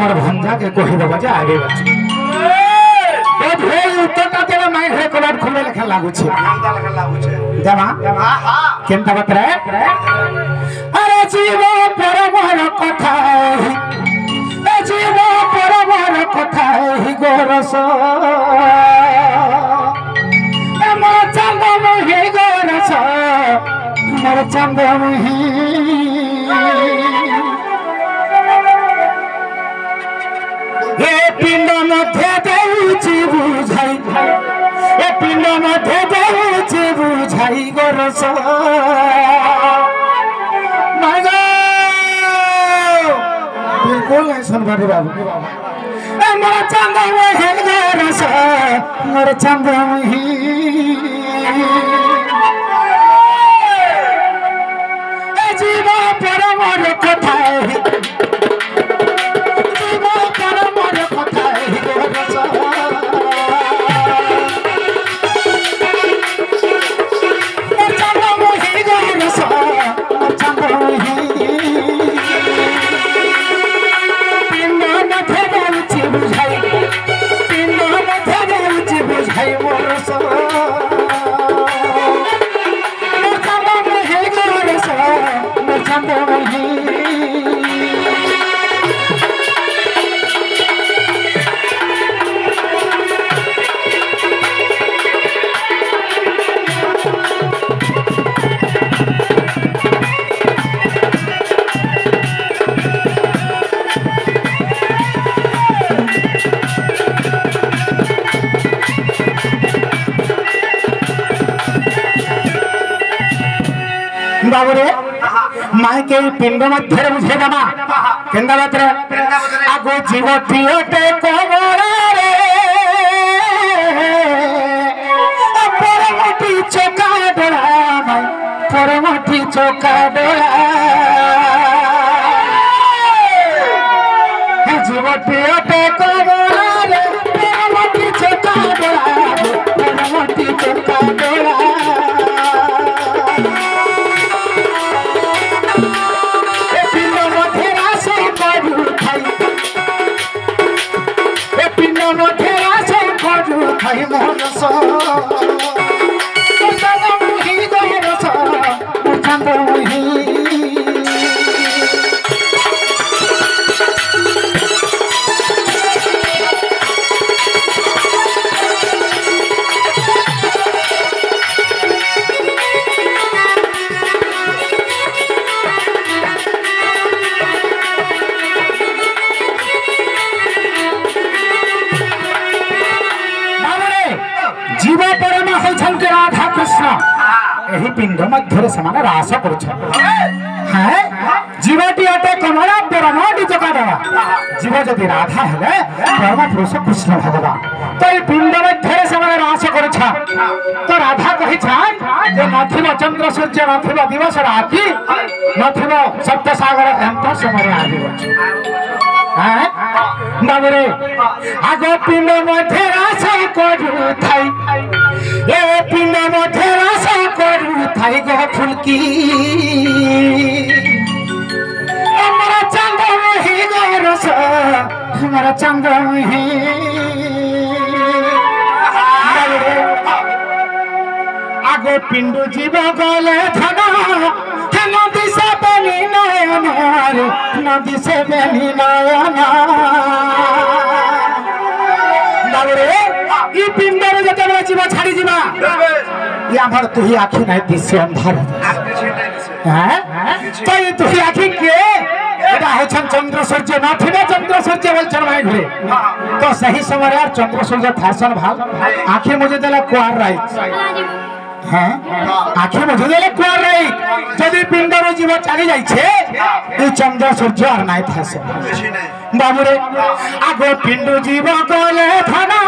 मोर भंजा के कहि देबो जे आगे बच ए भेल उत्तरटा तेरे माइ हे कोलाट खुले लेखा लागु छे देमा हां केनता बतरे अरे जीव परमर कथा ए जीव परमर कथा हि गोरस ए मोर चंद मोहि गोरस मोर चंद मोहि ए पिंड मध्य देउछि बुझाई ए पिंड मध्य देउछि बुझाई गोरस मागा बिल्कुल नहीं सुनबारी बाबू ए मोर चंद मोहि गोरस मोर चंद मोहि ए जीव परमर कथा बाबूरे माय के पिंड मध्य बुझे दमा केंदा बातरे आगो जीव प्रियटे कोमरा रे परमठी चोका डोला माय परमठी चोका डोला जीव प्रियटे कोमरा रे परमठी चोका डोला परमठी चोका डोला Hai monoso, chanda mohi goyroso, chanda mohi. जीव परम होछन के राधा कृष्ण एही पिंड मध्य समान रास करछ है जीवटी अटे कमला परमटी चका देवा जीव जदि राधा हेले परम पुरुष कृष्ण भगवान तो ई पिंड मध्य समान रास करछ तो राधा कहि छान जे नथिब चंद्र सूर्य नथिब दिवस राति नथिब सप्त सागर एंत समय आदिव हैं बाबरे आगो पिंड मध्य रास करू थाई ए पिंड मध्य रास करू थाई गो फुलकी हमारा चंद मोहि गोरस हमारा चंद मोहि आगो पिंड जीव गले धन नदी से बनी नयन नदी से बनी नयन बाबरे ई पिंडरे जते जीव छाड़ी जीवा ये हमर तुही आखि नै दिसे अंधार हैं तो ये तुही आखि के एटा होछन चंद्र सूर्य नथिबे चंद्र सूर्य बोलछन भाई घरे तो सही समय यार चंद्र सूर्य थासन भाग आखि मुझे देला कुआर राई हैं आखि मुझे देला कुआर राई जदी पिंडरे जीव चली जाई छे ई चंद्र सूर्य और नाय थासे बाबूरे आगो पिंड जीव गले धना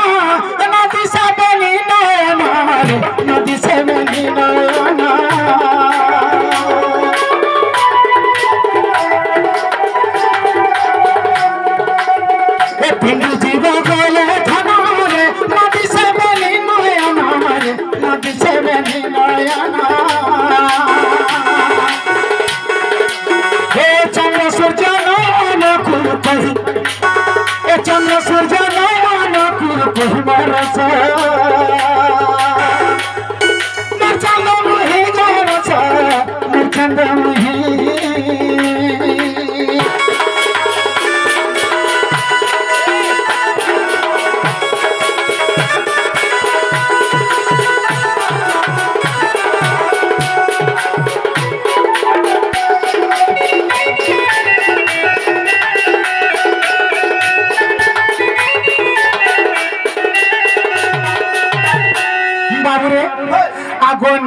नदी से बनी नयन नदी से बनी नयन ए पिंड जीव गले धना नदी से बनी नयन नदी से बनी नयन हे चंद्र सूर्य नयन कुल कही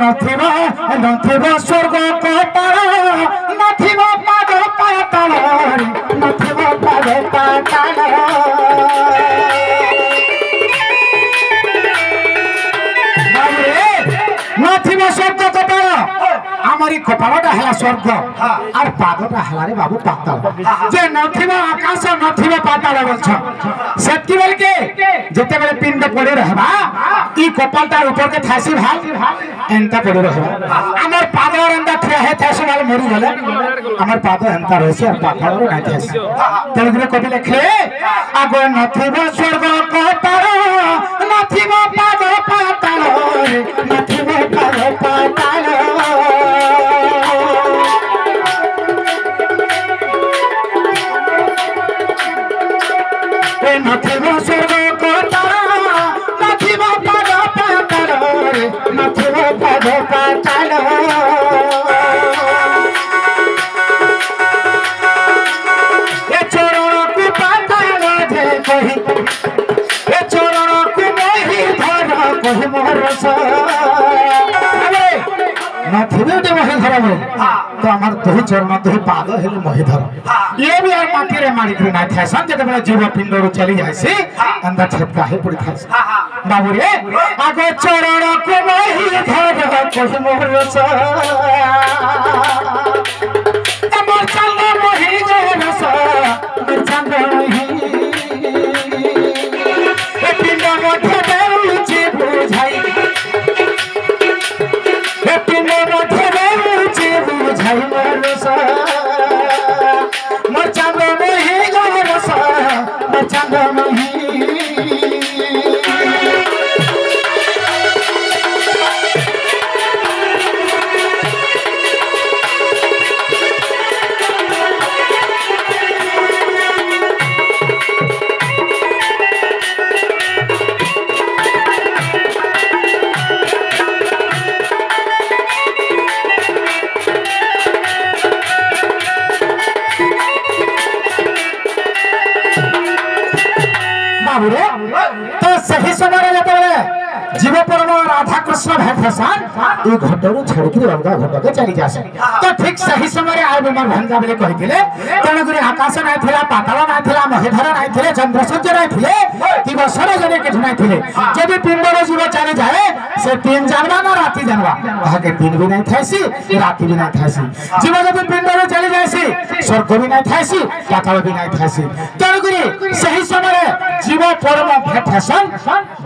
नथिब नथिब स्वर्ग कपाल नथिब पाद पाताल नथिब पाद पाताल नथिब स्वर्ग कपाल आमरी कपालटा हला स्वर्ग और पादटा हला रे बाबू पाताल जे नथिब आकाश नथिब पाताल बोलछ सेतकी बेल के जते बेले पिंड पड़े रहबा ई कपालटा ऊपर के थासी भाल एंता पड़े रहबा हमर पादर एंता ठिया है थासी वाले मरि गले हमर पाद एंता रहसे और पाताल रे नाही थासी तेलुगु कवि लिखले आगो नथिब स्वर्ग कपाल नथिब पाद पाताल नथिब पाद पाताल नथिब स्वर्ग कपाल नथिब पाद पाताल नथिब पाद पाताल ए चरण को पाताल जे कहि ए चरण को मोहि धर कहि मोर नथिब दे मोहि धर तो हमार दही चरण दही पाद हेले मोहि धर ये भी यार माटी रे मारी के ना था सन जब बड़ा जीव पिंड रो चली जाय से अंदर छपका है पड़ी था बाबू रे आगे चरण को मोहि धर कहि मोर रस तमर चंद मोहि जे रस चंद मोहि ए पिंड मध्य देउची बुझाई ए पिंड मध्य देउची बुझाई मोर रस मोर चंद मोहि जे रस मोर चंद मोहि तो सही समय जीव परम राधा कृष्ण भेटसान ई घटरू छड़की अलगा घट के चली जासे तो ठीक सही समय आय बिमर भंजा बेले कहिथिले तणगुरी आकाश नाही थिला पाताल नाही थिला महेधर नाही थिले चंद्र सूर्य नाही थिले दिवसरे जने के नाही थिले जबि पिंडर जीव चली जाए से तीन जानवा ना राती जानवा आगे दिन भी नहीं थासी राती भी नहीं थासी जीव जबि पिंडर चली जायसी स्वर्ग भी नहीं थासी पाताल भी नहीं थासी तणगुरी सही समय जीव परम भेटसन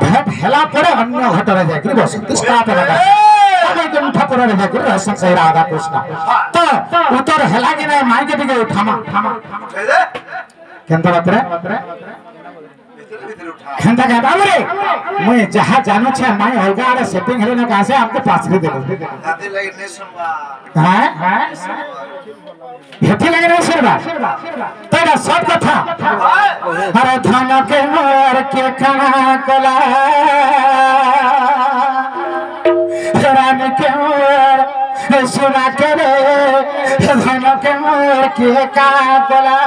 भेट हेला परे अन्य घटरे जाय कि बस स्टार्ट लगा अबे के उठा परे रह कि रहसन सही राधा कृष्ण तो उतर हेला कि नहीं माई के बिगे उठामा केनता बात रे केनता का बाबरे मैं जहां जानो छे माई अलगा रे सेटिंग हेले ना कहां से आपको पासरी देबो दादी लगे नहीं सुनबा हां भेटी लगे रे सरबा तेरा सब कथा अरे धान के मोर के खाना कला रान के मोर सुना के रे धान के मोर के का कला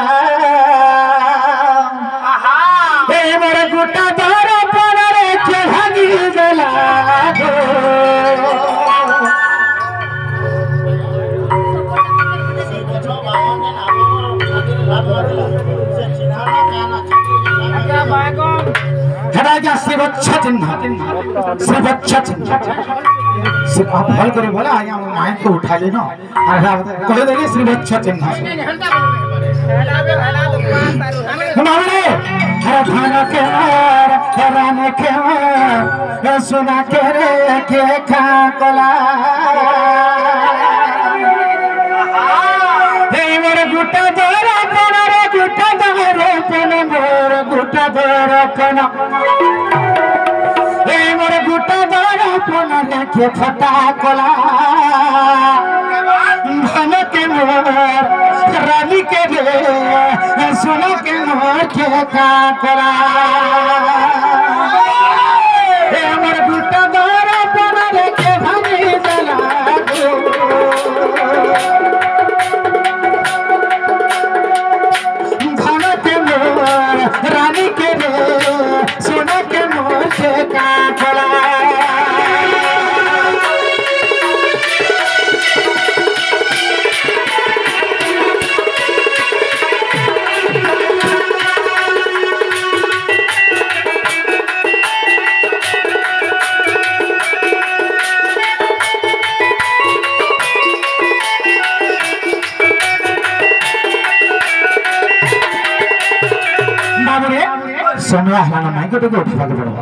ए मोर गुटा दर पर रे के भागी गला गो राजा शिवच्छा चिन्ह शिवच्छा चिन्ह सिर्फ आप भल करे बोला आया वो माइक को उठा लेना और कह देंगे शिवच्छा चिन्ह हमारे हर धाना के राने के सुना के रे के खा कोला हे मोर गुटा दरा पना रे गुटा दरा पना मोर गुटा दरा पना हे मोर गुटा दरा पना के फटा कोला धन के मोर रानी के रे सुना के मोर के का कोला हे मोर गुटा दरा पना के भागी जला दो रानी के रे सोना के मोर के का कोला ବାବୁରେ ସମୟ ହେଲାନ ନାଇଁ ଗୋଟେ ଉଠିବାକୁ ପଡିବ।